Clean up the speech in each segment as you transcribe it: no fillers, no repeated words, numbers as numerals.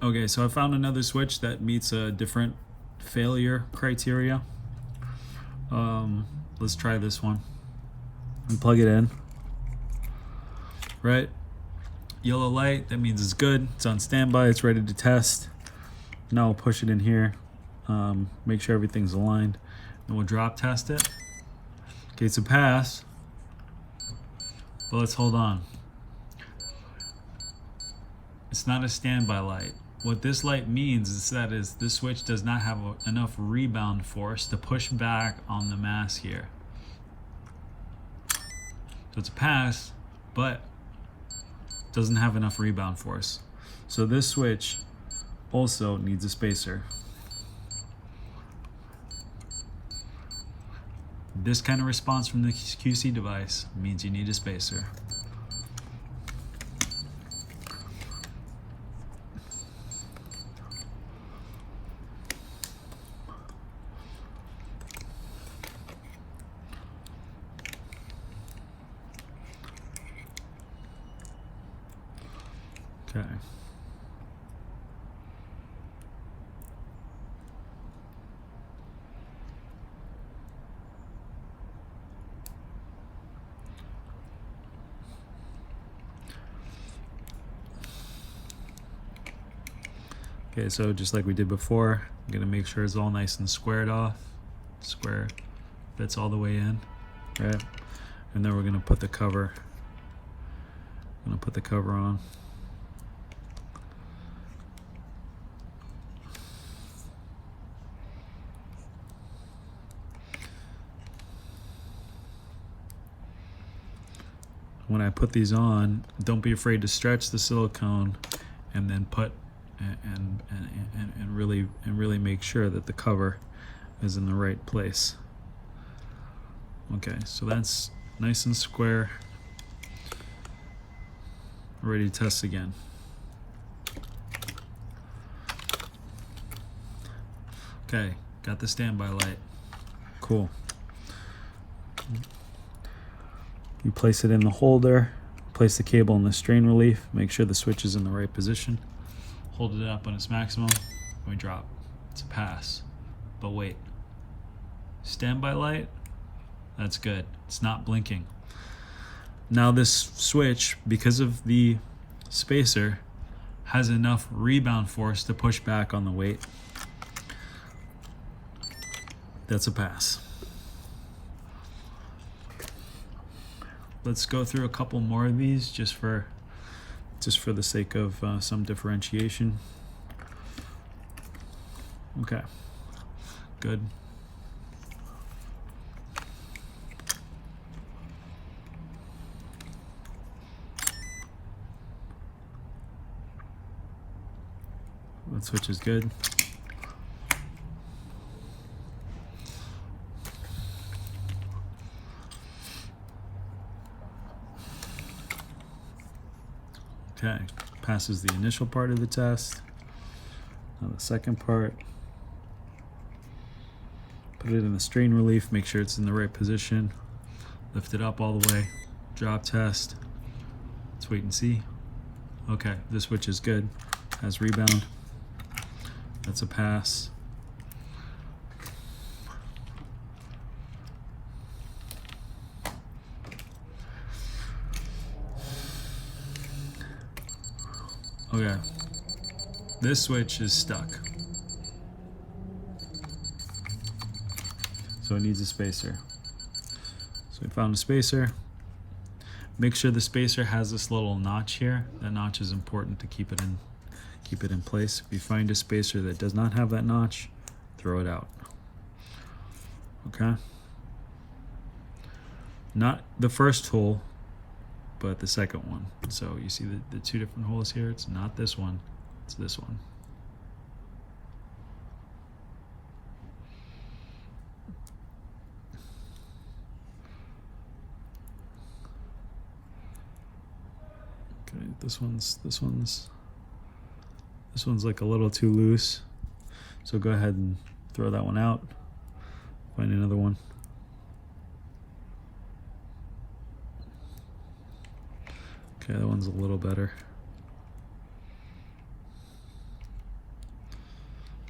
Okay, so I found another switch that meets a different failure criteria. Let's try this one and plug it in. Right? Yellow light, that means it's good. It's on standby, it's ready to test. Now we'll push it in here, make sure everything's aligned, and we'll drop test it. Okay, it's a pass, but let's hold on. It's not a standby light. What this light means is that this switch does not have enough rebound force to push back on the mass here. So it's a pass, but doesn't have enough rebound force. So this switch also needs a spacer. This kind of response from the QC device means you need a spacer. Okay. Okay, so just like we did before, I'm gonna make sure it's all nice and squared off. Square fits all the way in, right? And then we're gonna put the cover. On. When I put these on, don't be afraid to stretch the silicone and then put and really make sure that the cover is in the right place. Okay, so that's nice and square. Ready to test again. Okay, got the standby light. Cool. You place it in the holder, place the cable in the strain relief, make sure the switch is in the right position. Hold it up on its maximum, and we drop. It's a pass. But wait. Standby light? That's good. It's not blinking. Now this switch, because of the spacer, has enough rebound force to push back on the weight. That's a pass. Let's go through a couple more of these just for the sake of some differentiation. Okay, good. That switch is good. Okay, passes the initial part of the test. Now the second part. Put it in the strain relief, make sure it's in the right position. Lift it up all the way. Drop test. Let's wait and see. Okay, this switch is good. Has rebound. That's a pass. Okay, this switch is stuck. So it needs a spacer. So we found a spacer. Make sure the spacer has this little notch here. That notch is important to keep it in place. If you find a spacer that does not have that notch, throw it out. Okay? Not the first hole, but the second one. So you see the two different holes here? It's not this one, it's this one. Okay, this one's like a little too loose. So go ahead and throw that one out. Find another one. Okay, that one's a little better.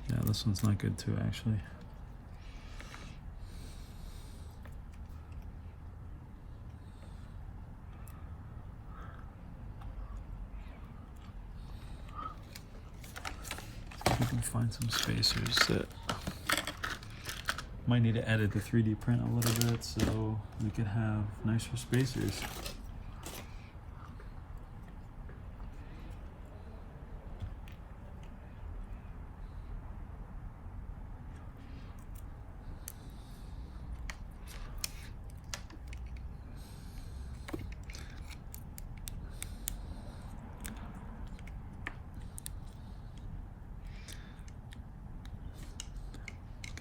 Yeah, this one's not good too, actually. See if we can find some spacers that might need to edit the 3D print a little bit so we can have nicer spacers.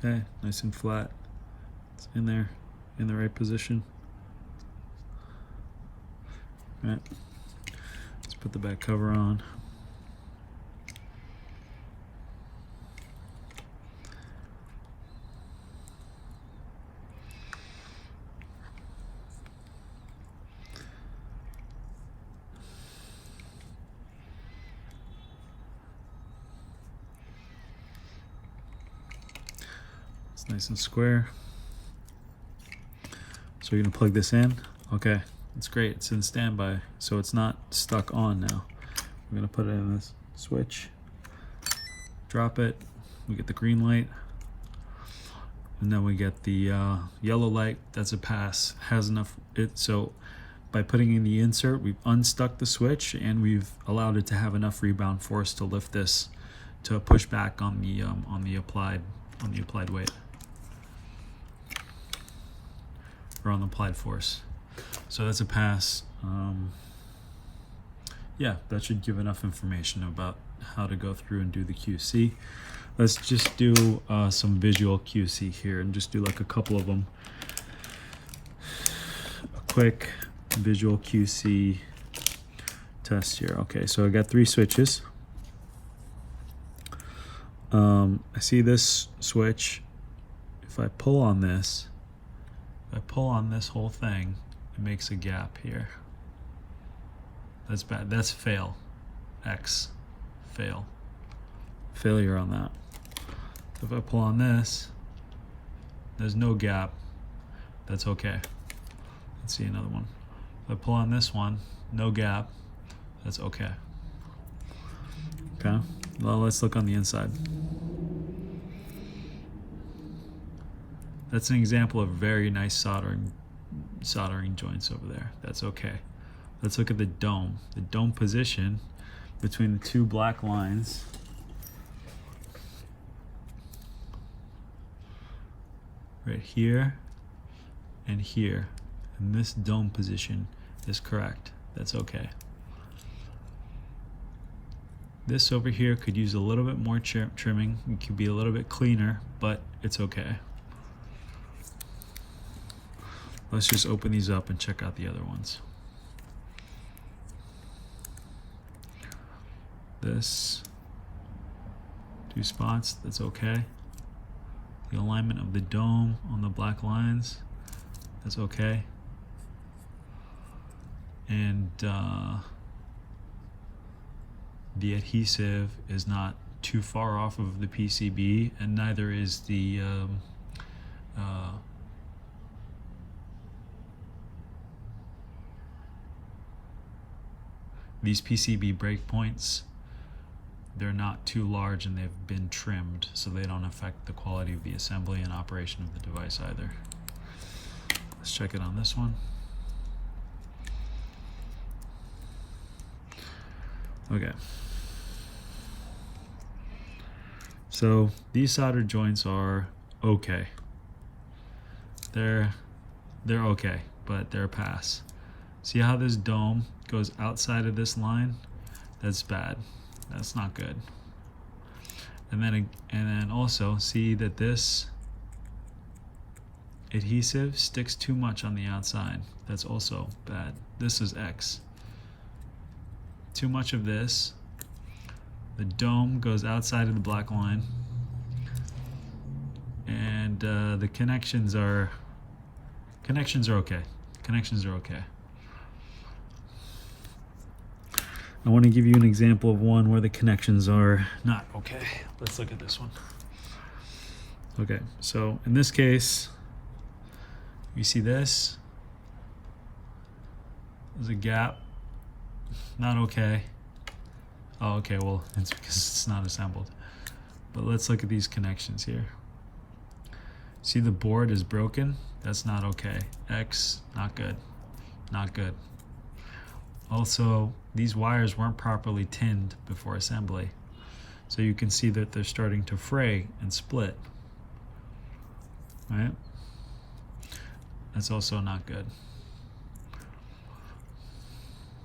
Okay, nice and flat. It's in there, in the right position. All right, let's put the back cover on. It's nice and square. So you're gonna plug this in. Okay, it's great. It's in standby, so it's not stuck on now. We're gonna put it in this switch, drop it, we get the green light, and then we get the yellow light. That's a pass. Has enough. So by putting in the insert, we've unstuck the switch and we've allowed it to have enough rebound force to lift this, to push back on the applied weight, or on the applied force. So that's a pass. Yeah, that should give enough information about how to go through and do the QC. Let's just do some visual QC here and just do like a couple of them. A quick visual QC test here. Okay, so I got 3 switches. I see this switch. If I pull on this, whole thing, it makes a gap here. That's bad. That's fail. X. Fail. Failure on that. So if I pull on this, there's no gap. That's okay. Let's see another one. If I pull on this one, no gap. That's okay. Okay. Well, let's look on the inside. That's an example of very nice soldering joints over there. That's okay. Let's look at the dome. The dome position between the 2 black lines. Right here and here. And this dome position is correct. That's okay. This over here could use a little bit more trimming. It could be a little bit cleaner, but it's okay. Let's just open these up and check out the other ones. This 2 spots, that's okay. The alignment of the dome on the black lines, that's okay. And the adhesive is not too far off of the PCB, and neither is the these PCB breakpoints. They're not too large and they've been trimmed, so they don't affect the quality of the assembly and operation of the device either. Let's check it on this one. Okay. So these solder joints are okay. They're okay, but they're a pass. See how this dome goes outside of this line? That's bad. That's not good. And then also see that this adhesive sticks too much on the outside. That's also bad. This is X. Too much of this. The dome goes outside of the black line. And the connections are okay. Connections are okay. I want to give you an example of one where the connections are not okay. Let's look at this one. Okay, so in this case, you see this. There's a gap. Not okay. Oh, okay, well, it's because it's not assembled. But let's look at these connections here. See, the board is broken. That's not okay. X, not good. Not good. Also, these wires weren't properly tinned before assembly. So you can see that they're starting to fray and split. Right? That's also not good.